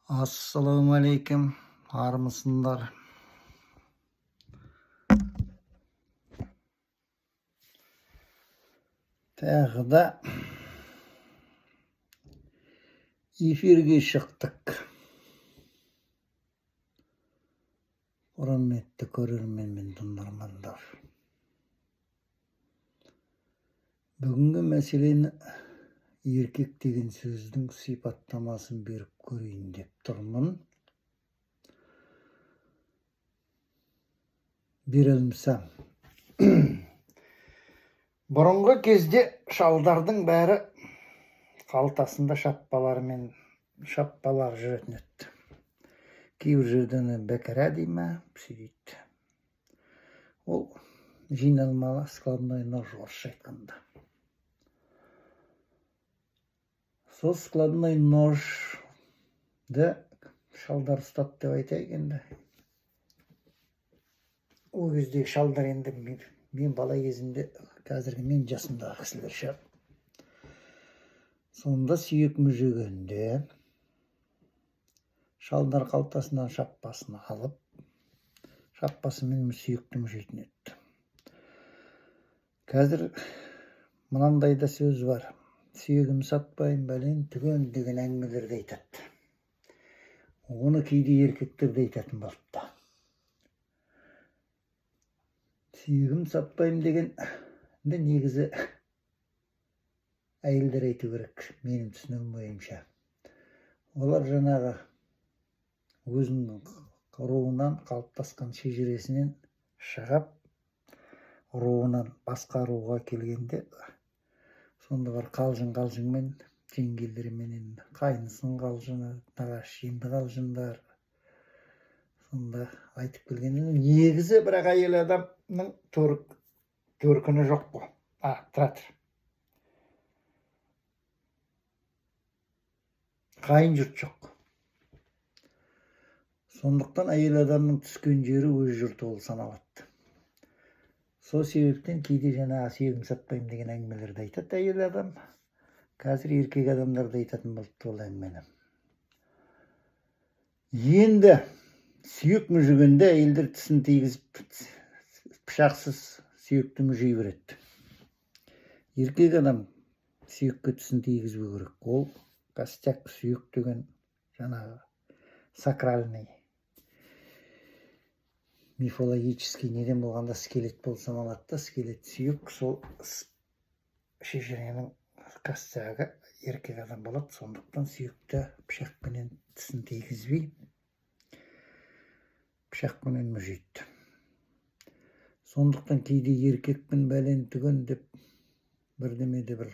Assalamualaikum, armısınlar? Tағы da эфирге шықтық. Құрметті көрермен мен тыңдармандар. Бүгінгі мәселені еркек деген сөздің сипаттамасын беріп көрейін деп тұрмын. Берілмесем. Бұрынғы кезде шалдардың бәрі қалтасында шаппалар жүретін еді. Кейбір жерден бәкәрә дей ме, сөйтеді. Ол жиналмалы складной нож, орысша айтқанда. Сол складной ножды шалдар ұстады деп айтайық енді. Ол кезде шалдар енді мен бала кезімде, қазіргі мен жасымдағы кісілер шығар. Сонда сүйек мүжігенде шалдар қалтасынан шаппасын алып, шаппасымен сүйекті мүжетін еді. Қазір мынандай да сөз бар. Сүйегім сатпайын бәлен түген деген әңгімелерді айтады. Оны кейде еркектер де айтатын болыпты. Сүйегім сатпайын деген негізі әйелдер айту керек, менің түсінігім бойынша. Олар жаңағы өзінің руынан, қалыптасқан шежіресінен шығып, руынан басқа руға келгенде, сонда бар қалжың-қалжыңмен, жеңгелеріменен, қайнысын қалжыңы, нағашы енді қалжыңдар. Сонда айтып келгенде, негізі бірақ әйел адамның төркіні жоқ қой. Тұратыр. Қайын жұрт жоқ. Сондықтан әйел адамның түскен жері өз жұрты ол саналады. Сол себептен кейде жаңағы сүйегім сатпайым деген әңгімелерді айтады әйел адам. Қазір еркек адамдарды айтатын болыпты ол әңгімені. Енді сүйек мүжігенде әйелдер тісін тигізіп, пышақсыз сүйекті мүжей береді. Еркек адам сүйекке тісін тигізбеу керек. Ол костяк сүйек деген жаңағы сакральный, мифологический неден болғанда скелет болып саналады. Скелет сүйек, сол шежіренің костягі еркек адам болады. Сондықтан сүйекті пышақпенен тісін тигізбей, пышақпенен мүжейді. Сондықтан кейде еркекпен бәлен түген деп бірдемеде бір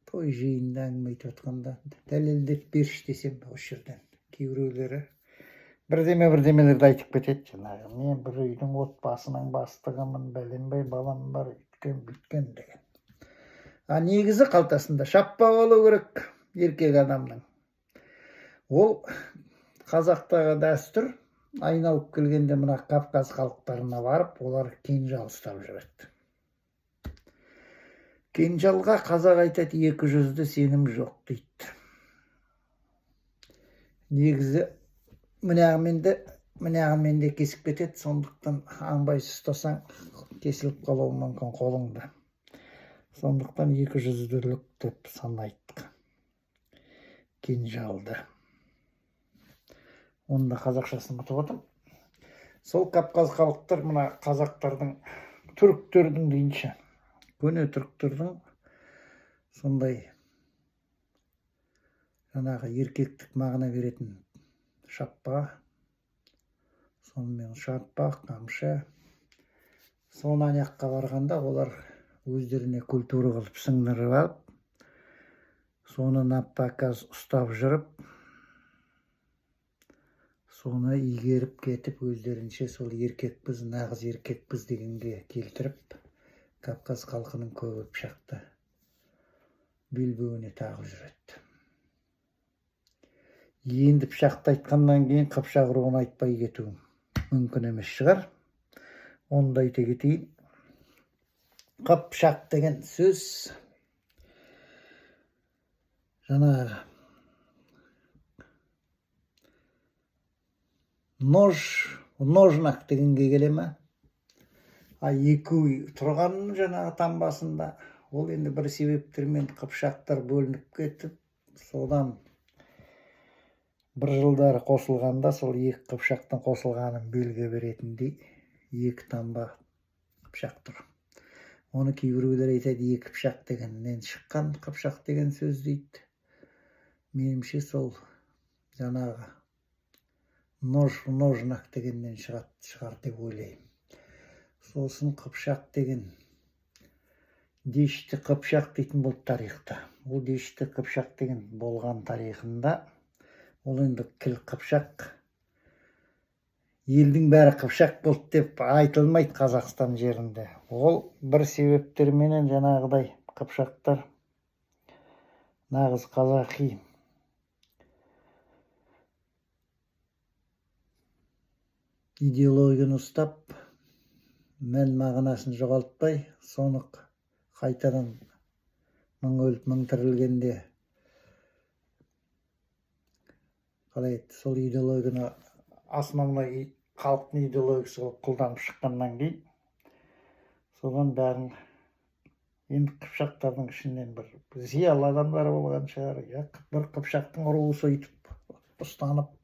той жиында әңгіме айтып отқанда дәлелдеп берші десем, осы жерден кейбіреулері бірдемелерді айтып кетеді. Жаңағы мен бір үйдің отбасының бастығымын, бәленбай балам бар, үйткен деген. Негізі қалтасында шаппа болу керек еркек адамның. Ол қазақтағы дәстүр, айналып келгенде мына Кавказ халықтарына барып, олар кинжал ұстап жүреді. Кинжалға қазақ айтады, 200-ді сенім жоқ дейді. Негізі мінағымен де кесіп кетеді, сондықтан аңбайсыз ұстасаң кесіліп қалуы мүмкін қолыңда. Сондықтан 200-ділік деп санайды кинжалды. Оны да қазақшасын ұмытып отырмын. Сол Кавказ халықтар мына қазақтардың, түріктердің дейінші, көне түріктердің сондай жаңағы еркектік мағына беретін шаппа, сонымен шаппақ, қамшы. Соны аяққа барғанда олар өздеріне культура қылып сіңдіріп алып, соны наппаказ ұстап жүріп, соны игеріп кетіп, өздерінше сол еркекпіз, нағыз еркекпіз дегенге келтіріп, Кавказ халқының көбі пышақты белбеуіне тағып жүреді. Енді пышақты айтқаннан кейін қыпшақ руын айтпай кету мүмкін емес шығар. Оны да айта кетейін. Қыпшақ деген сөз жаңағы ножнак дегенге келе ме? Екі тұрған жаңағы таңбасында ол енді бір себептермен қыпшақтар бөлініп кетіп, содан бір жылдары қосылғанда сол екі қыпшақтың қосылғанын белгі беретіндей екі таңба қыпшақ тұр. Оны кейбіреулер айтады, екі қыпшақ дегеннен шыққан қыпшақ деген сөз дейді. Менімше сол жаңағы ножнак дегеннен шығар деп ойлаймын. Сосын қыпшақ деген дешті қыпшақ дейтін болды тарихта. Ол дешті қыпшақ деген болған тарихында ол енді кіл қыпшақ, елдің бәрі қыпшақ болды деп айтылмайды Қазақстан жерінде. Ол бір себептерменен жаңағыдай қыпшақтар нағыз қазақи идеологияны ұстап, мән мағынасын жоғалтпай, соны қайтадан мың өліп мың тірілгенде қалай еді, сол идеологияны основной халықтың идеологиясы болып қолданып шыққаннан кейін, содан бәрін енді қыпшақтардың ішінен бір зиялы адамдар болған шығар, бір қыпшақтың руы сөйтіп ұстанып,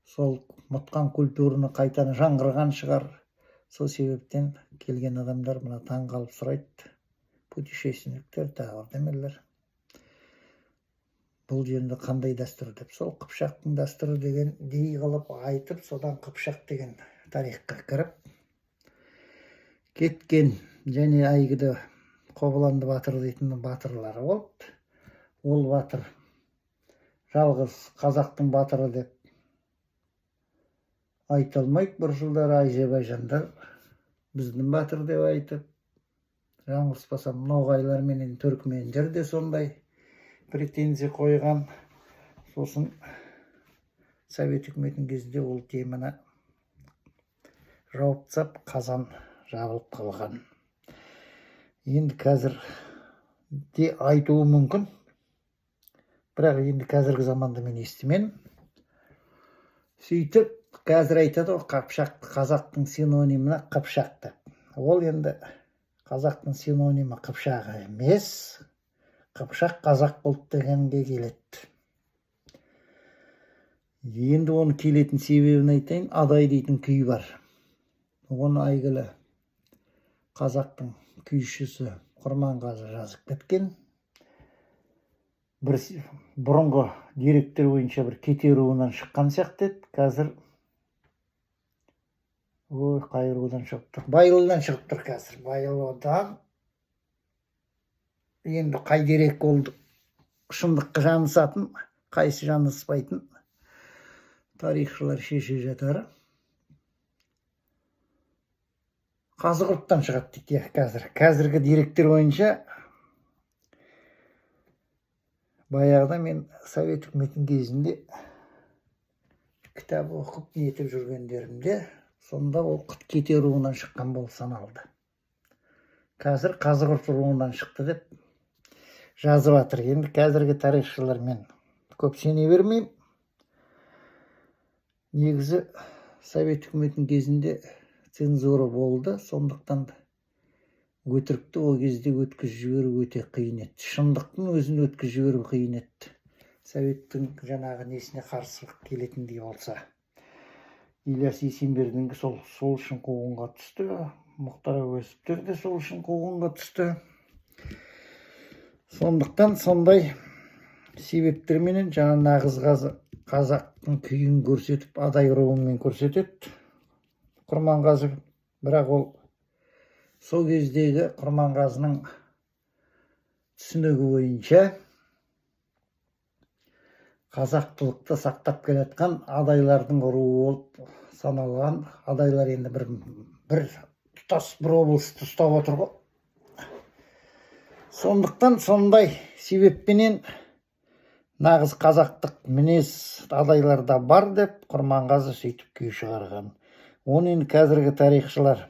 сол мұтқан культураны қайтаны жаңғырған шығар. Сол себептен келген адамдар мына таң қалып сұрайды, путешественниктер, тағы бірдемелер, бұл жерде қандай дәстүр деп. Сол қыпшақтың дәстүрі деген дей қылып айтып, содан қыпшақ деген тарихқа кіріп кеткен. Және әйгілі Қобыланды батыр дейтін батырлары болды. Ол батыр жалғыз қазақтың батыры деп айта алмайды. Бір жылдары Әзербайжандар біздің батыр деп айтып, жаңылыспасам ноғайлар менен түркмендер де сондай претензия қойған. Сосын Совет үкіметінің кезінде ол теманы жауып тастап, қазан жабылып қалған. Енді қазір де айтуы мүмкін, бірақ енді қазіргі заманда мен естімен. Сөйтіп қазір айтады ғой, қыпшақ қазақтың синонимі қыпшақ деп. Ол енді қазақтың синонимі қыпшақ емес, қыпшақ қазақ болды дегенге келеді. Енді оны келетін себебін айтайын. Адай дейтін күй бар. Оны әйгілі қазақтың күйшісі Құрманғазы жазып кеткен. Бір бұрынғы деректер бойынша бір кете руынан шыққан сияқты еді. Қазір қай рудан шығып тұр? Байұлыдан шығып тұр қазір. Байұлыдан енді қай дерек олды шындыққа жанысатын, қайсы жаныспайтын тарихшылар шеше жатары. Қазығұрттан шығады дейді қазір. Қазіргі деректер бойынша баяғыда мен Совет үкіметінің кезінде кітап оқып нетіп жүргендерімде, сонда ол кете руынан шыққан болып саналды. Қазір Қазығұрт руынан шықты деп жазып жатыр. Енді қазіргі тарихшылар мен көп сене бермеймін. Негізі Совет үкіметінің кезінде цензура болды, сондықтан өтірікті ол кезде өткізіп жіберу өте қиын еді. Шындықтың өзін өткізіп жіберу қиын еді. Советтің жаңағы несіне қарсы келетіндей болса. Ильяс Есенбердіңгі сол үшін қуғынға түсті. Мұхтар Әуезовтер де сол үшін қуғынға түсті. Сондықтан сондай себептерменен жаңа нағыз қазақтың күйін көрсетіп, адай руымен көрсетеді Құрманғазы. Бірақ ол сол кездегі Құрманғазының түсінігі бойынша қазақтылықты сақтап келатқан адайлардың руы болып саналған. Адайлар енді бір тұтас бір облысты ұстап отыр ғой. Сондықтан сондай себеппенен нағыз қазақтық мінез адайларда бар деп Құрманғазы сөйтіп күй шығарған. Оны енді қазіргі тарихшылар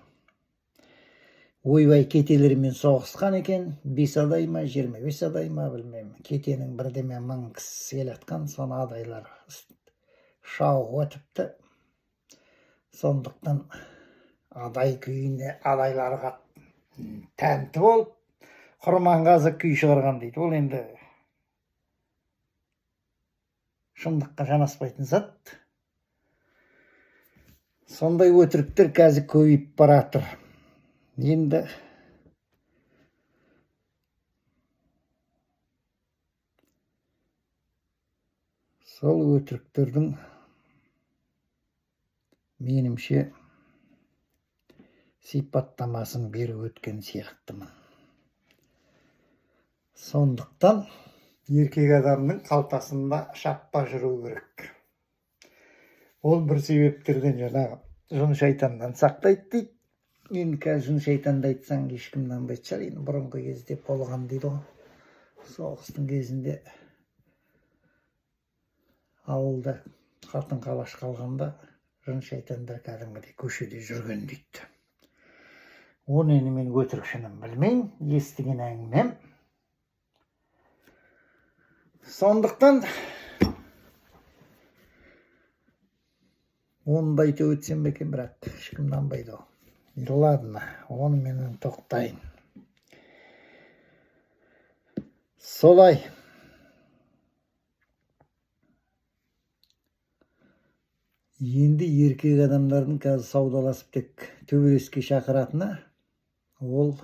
ойбай кетелермен соғысқан екен. 5 адай ма, 25 адай ма, білмеймін. Кетенің бірдеме 1000 кісі келатқан, соны адайлар шауып өтіпті. Сондықтан адай күйіне адайларға тәнті болып, Құрманғазы күй шығарған дейді. Ол енді шындыққа жанаспайтын зат. Сондай өтіріктер қазір көбейіп баратыр. Енді сол өтіріктердің менімше сипаттамасын беріп өткен сияқтымын. Сондықтан еркек адамның қалтасында шаппа жүру керек. Ол бір себептерден жаңағы жын шайтаннан сақтайды дейді. Енді қазір жын шайтанды айтсаң ешкім нанбайтын шығар. Енді бұрынғы кезде болған дейді ғой. Соғыстың кезінде ауылда қатын қалаш қалғанда жын шайтандар кәдімгідей көшеде жүрген дейді. Оны енді мен өтірік шынын білмеймін, естіген әңгімем. Сондықтан оны да айтып өтсем бе екен, бірақ ешкім нанбайды ғой. Ладно, оны менен тоқтайын. Солай. Енді еркек адамдардың қазір саудаласып тек төбелеске шақыратыны, ол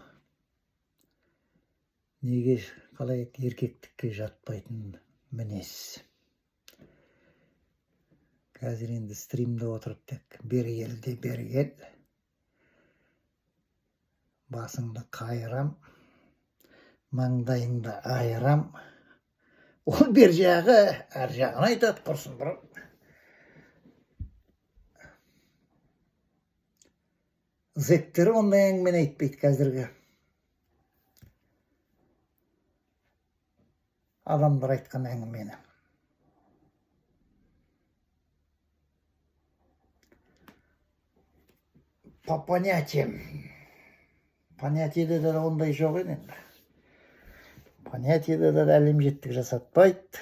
неге қалай еркектікке жатпайтын мінез. Қазір енді стримде отырып тек бері кел, басыңды қайырам, маңдайыңды айырам. Ол бер жағы, әр жағын айтады, құрсын бұрын. Зектері ондай әңгімені айтпайды қазіргі. Адамдар айтқан әңгімені. По понятиям. Понятиеде де ондай жоқ еді енді. Понятиеде де әлем жеттік жасатпайды.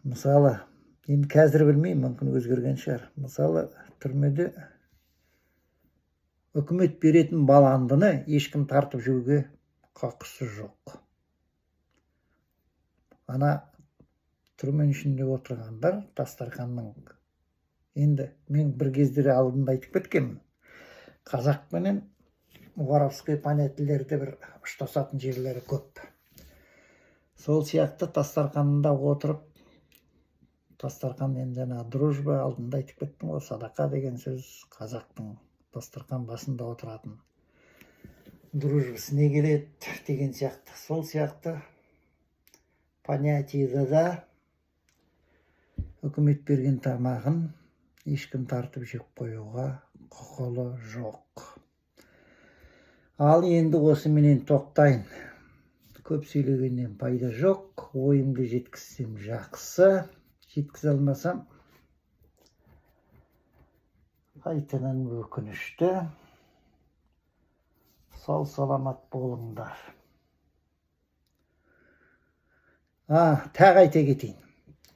Мысалы, енді қазір білмеймін, мүмкін өзгерген шығар. Мысалы, түрмеде үкімет беретін баландыны ешкім тартып жүруге қақысы жоқ. Ана түрмен ішінде отырғандар Дастарханның, енді мен бір кездері алдында айтып кеткенмін. Қазақ менен воровской понятиелерде бір ұштасатын жерлері көп. Сол сияқты Дастарханында отырып, Дастархан енді жаңа дружба, алдында айтып кеттім ғой, садақа деген сөз қазақтың Дастархан басында отыратын дружбасына келеді деген сияқты. Сол сияқты понятиеде да үкімет берген тамағын ешкім тартып жеп қоюға құқылы жоқ. Ал енді осы менен тоқтайын. Көп сөйлегеннен пайда жоқ. Ойымды жеткізсем жақсы. Жеткізе алмасам қайтадан өкінішті. Сау саламат болыңдар. Тағы айта кетейін.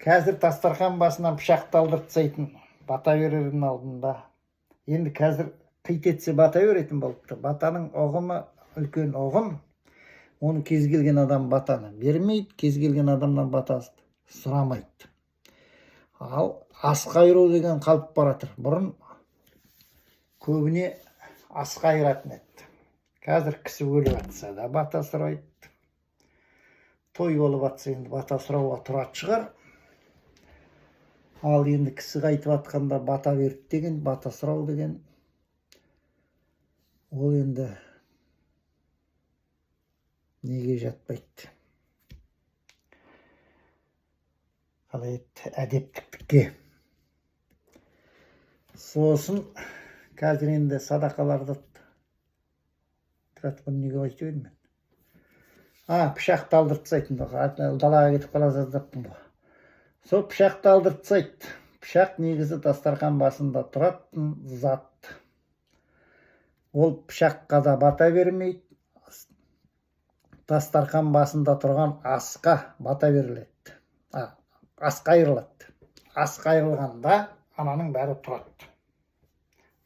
Қазір Дастархан басынан пышақты алдыртсайтын бата берердің алдында. Енді қазір қит етсе бата беретін болыпты. Батаның ұғымы үлкен ұғым. Оны кез келген адам батаны бермейді, кез келген адамнан бата сұрамайды. Ал ас қайыру деген қалып баратыр. Бұрын көбіне ас қайыратын еді. Қазір кісі өліп жатса да бата сұрайды. Той болып жатса енді бата сұрауға тұрады шығар. Ал енді кісі қайтып жатқанда бата берді деген, бата сұрау деген, ол енді неге жатпайды. Қалай әдептіктікке. Сосын қазір енді садақаларды бұны неге айтып едім мен? Пышақты алдыртсайтын. Далаға кетіп қала жаздаппын ғой. Сол пышақты алдыртсайды. Пышақ негізі Дастархан басында тұратын зат. Ол пышаққа да бата бермейді. Дастархан басында тұрған асқа бата беріледі. Ас қайырылады. Ас қайырылғанда ананың бәрі тұрады.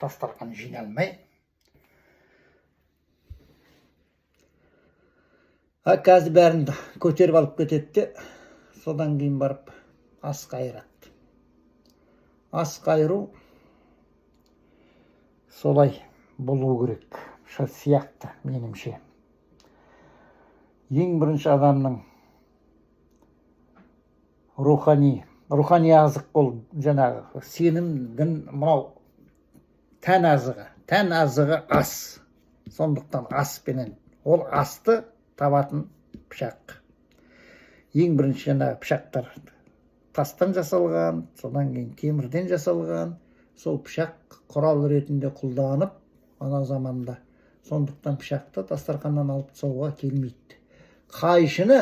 Дастархан жиналмай. Қазір бәрін көтеріп алып кетеді де, содан кейін барып ас қайырады. Ас қайыру солай болу керек. Шо сияқты меніңше. Ең бірінші адамның рухани азық ол жаңағы сенімдің мынау тән азығы ас. Сондықтан аспенен ол асты табатын пышақ. Ең бірінші жаңағы пышақтар тастан жасалған, содан кейін темірден жасалған. Сол пышақ құрал ретінде қолданып ана заманда. Сондықтан пышақты дастарханнан алып тастауға келмейді. Қайшыны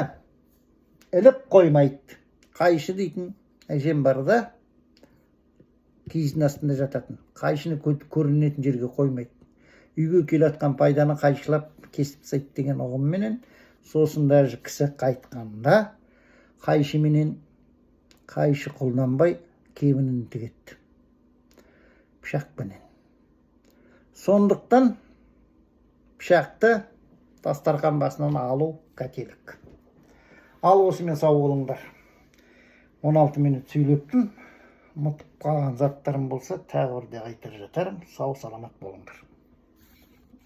іліп қоймайды. Қайшы дейтін әжем бар да, киіздің астында жататын. Қайшыны көрінетін жерге қоймайды. Үйге келатқан пайданы қайшылап кесіп тастайды деген ұғымменен, сосын даже кісі қайтқанда қайшы қолданбай кебінін тігеді. Пышақпенен. Сондықтан пышақты дастархан басынан алу қателік. Ал осымен сау болыңдар. 16 минут сөйлептім. Ұмытып қалған заттарым болса, тағы бірде айтып жатарым. Сау саламат болыңдар.